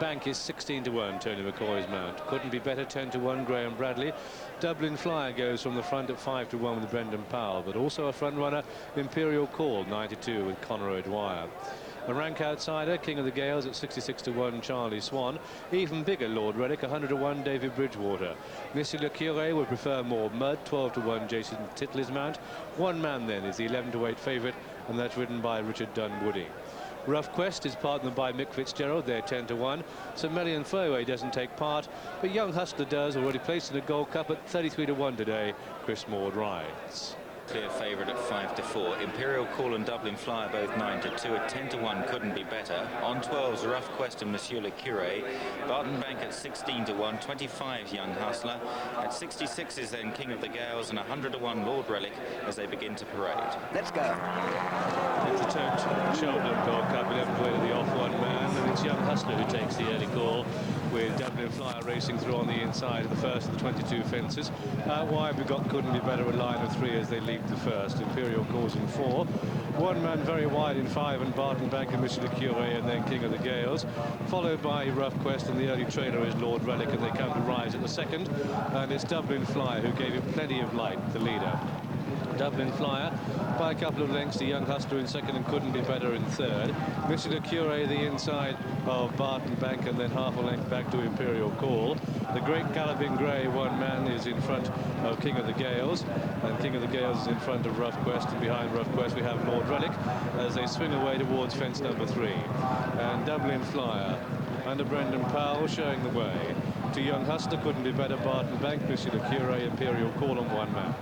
Bank is 16 to 1, Tony McCoy's mount. Couldn't be better, 10 to 1, Graham Bradley. Dublin Flyer goes from the front at 5 to 1 with Brendan Powell, but also a front runner, Imperial Call, 92 with Conor O'Dwyer. A rank outsider, King of the Gales at 66 to 1, Charlie Swan. Even bigger, Lord Relic, 100 to 1, David Bridgewater. Monsieur Le Curé would prefer more mud, 12 to 1, Jason Titley's mount. One man then is the 11 to 8 favourite, and that's ridden by Richard Dunwoody. Rough Quest is partnered by Mick Fitzgerald, they're 10 to 1. So Melian Furway doesn't take part, but Young Hustler does, already placed in the Gold Cup at 33 to 1 today. Chris Maud rides. Clear favourite at 5 to 4. Imperial Call and Dublin Flyer both 9 to 2. At 10 to 1 couldn't be better. On 12's Rough Quest and Monsieur Le Curé. Barton Bank at 16 to 1. 25 Young Hustler. At 66 is then King of the Gales, and 100 to 1 Lord Relic as they begin to parade. Let's go. It's the Tote Cheltenham Gold Cup, 11th way to the off one man, and it's Young Hustler who takes the early call, with Dublin Flyer racing through on the inside of the first of the 22 fences. Out wide we've got Couldn't Be Better, a line of 3 as they lead the first. Imperial Calls in 4. One man very wide in 5, and Barton Bank and Monsieur Le Curé, and then King of the Gales. Followed by Rough Quest, and the early trailer is Lord Relic, and they come to rise at the second. And it's Dublin Flyer who gave it plenty of light, the leader. Dublin Flyer by a couple of lengths to Young Hustler in second, and Couldn't Be Better in third. Monsieur Le Curé the inside of Barton Bank, and then half a length back to Imperial Call. The Great Galloping Grey, one man, is in front of King of the Gales, and King of the Gales is in front of Rough Quest, and behind Rough Quest we have Lord Relic as they swing away towards fence number 3. And Dublin Flyer under Brendan Powell showing the way to Young Hustler, Couldn't Be Better, Barton Bank, Monsieur Le Curé, Imperial Call on one man.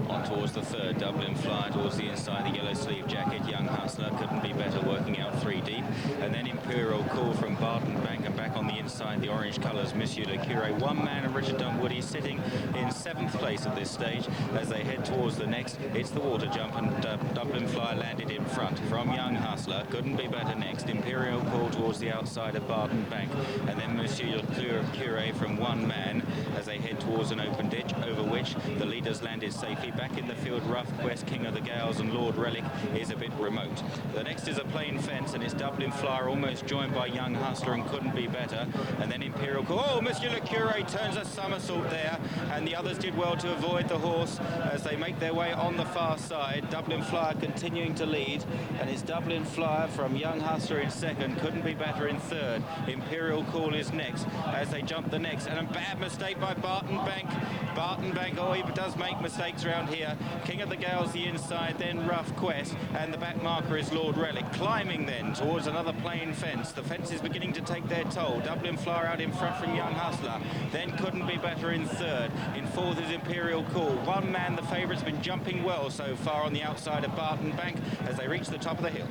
On towards the third, Dublin Flyer towards the inside, the yellow sleeve jacket, Young Hustler, Couldn't Be Better, working out 3 deep. And then Imperial Call from Barton Bank, and back on the inside, the orange colours, Monsieur Le Curé. One man and Richard Dunwoody sitting in 7th place at this stage as they head towards the next. It's the water jump, and Dublin Flyer landed in front from Young Hustler. Couldn't Be Better next. Imperial Call towards the outside of Barton Bank, and then Monsieur Le Curé from one man as they head towards an open ditch over which the leaders landed safely. Back in the field, Rough Quest, King of the Gales, and Lord Relic is a bit remote. The next is a plain fence, and it's Dublin Flyer almost joined by Young Hustler and Couldn't Be Better. And then Imperial Call. Oh, Monsieur Le Curé turns a somersault there, and the others did well to avoid the horse as they make their way on the far side. Dublin Flyer continuing to lead, and it's Dublin Flyer from Young Hustler in second, Couldn't Be Better in third. Imperial Call is next as they jump the next, and a bad mistake by Barton Bank. Barton Bank, oh, he does make mistakes around here. King of the Gales the inside, then Rough Quest, and the back marker is Lord Relic. Climbing then towards another plain fence. The fence is beginning to take their toll. Dublin Flyer out in front from Young Hustler, then Couldn't Be Better in third. In fourth is Imperial Call. One man, the favourite's been jumping well so far on the outside of Barton Bank as they reach the top of the hill.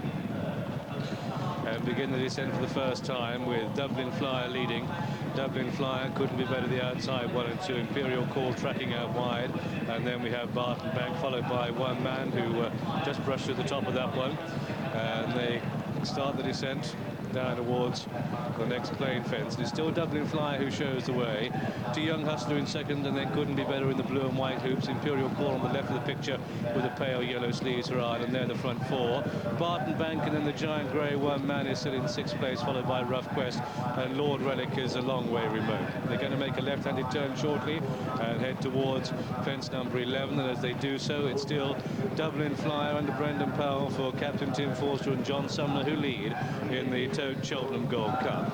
And begin the descent for the first time with Dublin Flyer leading. Dublin Flyer, Couldn't Be Better the outside, 1 and 2. Imperial Call tracking out wide, and then we have Barton Bank followed by one man who just brushed through the top of that one, and they start the descent down towards the next plain fence. It's still Dublin Flyer who shows the way to Young Hustler in second, and then Couldn't Be Better in the blue and white hoops. Imperial Call on the left of the picture with the pale yellow sleeves for Ireland, and they're the front 4. Barton Bank, and then the giant grey one man is still in 6th place, followed by Rough Quest, and Lord Relic is a long way remote. They're going to make a left-handed turn shortly and head towards fence number 11, and as they do so, it's still Dublin Flyer under Brendan Powell for Captain Tim Forster and John Sumner who lead in the Tote Cheltenham Gold Cup.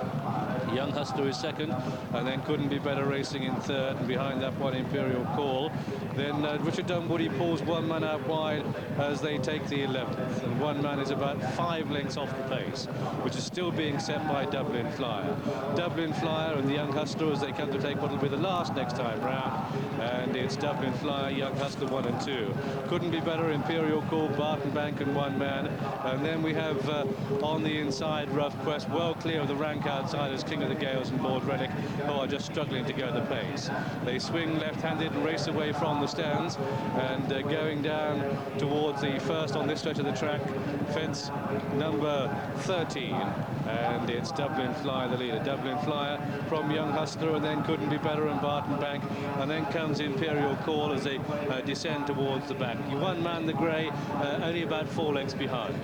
Young Hustler is second, and then Couldn't Be Better racing in third, and behind that one Imperial Call. Then Richard Dunwoody pulls one man out wide as they take the 11th, and one man is about 5 lengths off the pace, which is still being set by Dublin Flyer. Dublin Flyer and the Young Hustler as they come to take what will be the last next time round, and it's Dublin Flyer, Young Hustler 1 and 2. Couldn't Be Better, Imperial Call, Barton Bank, and one man, and then we have on the inside Rough Quest, well clear of the rank outsiders, King of the Gales and Lord Relic, who are just struggling to go the pace. They swing left-handed and race away from the stands, and going down towards the first on this stretch of the track, fence number 13. and it's Dublin Flyer, the leader. Dublin Flyer from Young Hustler, and then Couldn't Be Better and Barton Bank, and then comes Imperial Call as they descend towards the back. One man, the grey, only about 4 lengths behind.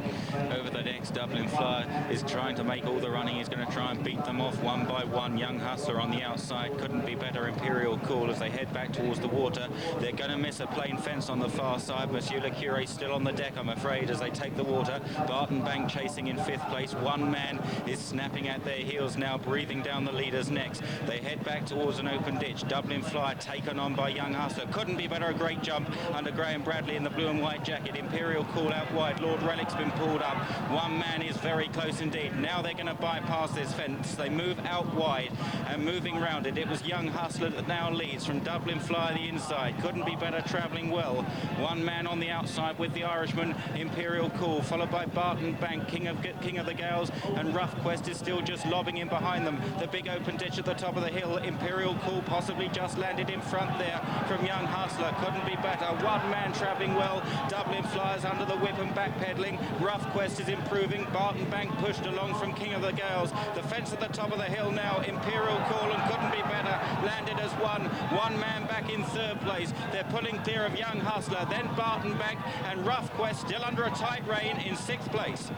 Over the next, Dublin Flyer is trying to make all the running. He's going to try and beat them off one by one. Young Hustler on the outside, Couldn't Be Better, Imperial Call as they head back towards the water. They're going to miss a plain fence on the far side. Monsieur Le Curé still on the deck, I'm afraid, as they take the water. Barton Bank chasing in 5th place. One man is snapping at their heels now, breathing down the leader's necks. They head back towards an open ditch. Dublin Flyer taken on by Young Hustler. Couldn't Be Better, a great jump under Graham Bradley in the blue and white jacket. Imperial Call out wide. Lord Relic's been pulled up. One man is very close indeed. Now they're going to bypass this fence. They move out wide and moving round it. It was Young Hustler that now leads from Dublin Flyer the inside. Couldn't Be Better travelling well. One man on the outside with the Irishman, Imperial Call, followed by Barton Bank, King of the Gales, and Rough Quest is still just lobbing in behind them. The big open ditch at the top of the hill. Imperial Call possibly just landed in front there from Young Hustler. Couldn't Be Better. One man travelling well. Dublin Flyers under the whip and backpedaling. Rough Quest is improving. Barton Bank pushed along from King of the Gales. The fence at the top of the hill now. Imperial Call and Couldn't Be Better landed as one. One man back in 3rd place. They're pulling clear of Young Hustler. Then Barton Bank and Rough Quest still under a tight rein in 6th place.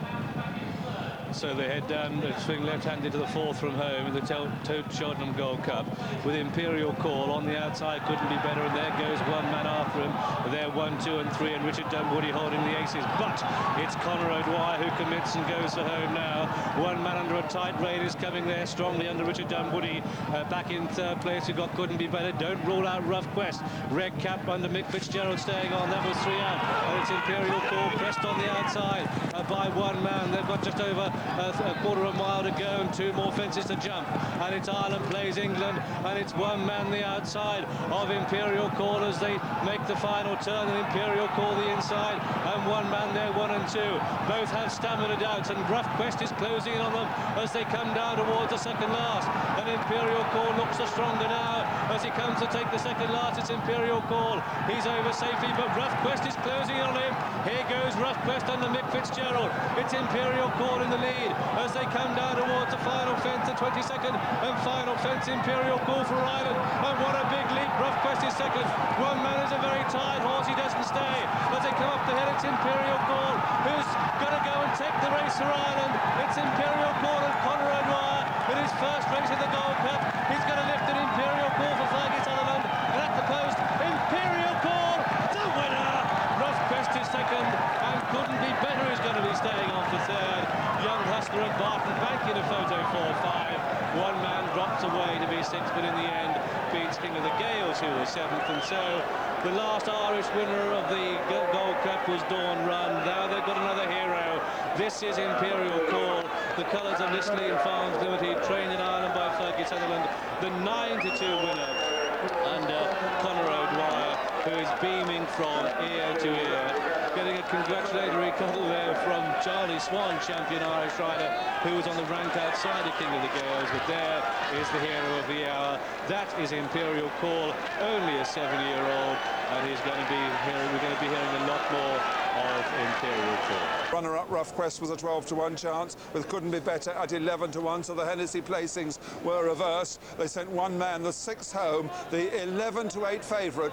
So they head down, they swing left-handed to the 4th from home in the Tote Cheltenham Gold Cup with Imperial Call on the outside. Couldn't Be Better, and there goes one man after him. They're 1, 2 and 3, and Richard Dunwoody holding the aces, but it's Conor O'Dwyer who commits and goes for home now. One man under a tight rein is coming there strongly under Richard Dunwoody. Back in 3rd place we've got Couldn't Be Better. Don't rule out Rough Quest. Red Cap under Mick Fitzgerald staying on. That was 3 out, and it's Imperial Call pressed on the outside by one man. They've got just over a quarter of a mile to go and 2 more fences to jump, and it's Ireland plays England, and it's one man the outside of Imperial Call as they make the final turn, and Imperial Call the inside, and one man there, 1 and 2. Both have stamina doubts, and Rough Quest is closing in on them as they come down towards the second last, and Imperial Call looks the stronger now as he comes to take the second last. It's Imperial Call, he's over safely, but Rough Quest is closing in on him. Here goes Rough Quest under Mick Fitzgerald. It's Imperial Call in the lead as they come down towards the final fence, the 22nd and final fence. Imperial Call for Ireland, and what a big leap. Rough Quest is second. One man is a very tired horse, he doesn't stay as they come up the hill. It's Imperial Call who's going to go and take the race for Ireland. It's Imperial Call and Conor O'Dwyer in his first race in the Gold Cup. He's going to lift an Imperial Call for Sutherland, and at the post, Imperial Call, the winner. Rough Quest is second, and Couldn't Be Better is going to be staying on for 3rd. Young Hustler and Barton Bank in a photo 4-5. One man drops away to be 6th, but in the end beats King of the Gales, who was 7th. And so the last Irish winner of the Gold Cup was Dawn Run. Now they've got another hero. This is Imperial Call, the colours of Lisleen Farms Limited, trained in Ireland by Fergie Sutherland, the 9-2 winner under Conor O'Dwyer, who is beaming from ear to ear. Getting a congratulatory cuddle there from Charlie Swan, champion Irish rider, who was on the rank outside of King of the Gales, but there is the hero of the hour. That is Imperial Call, only a 7-year-old, and he's going to be we're going to be hearing a lot more of Imperial Call. Runner-up Rough Quest was a 12-1 chance, with Couldn't Be Better at 11-1, so the Hennessy placings were reversed. They sent one man, the 6th home, the 11-8 favourite,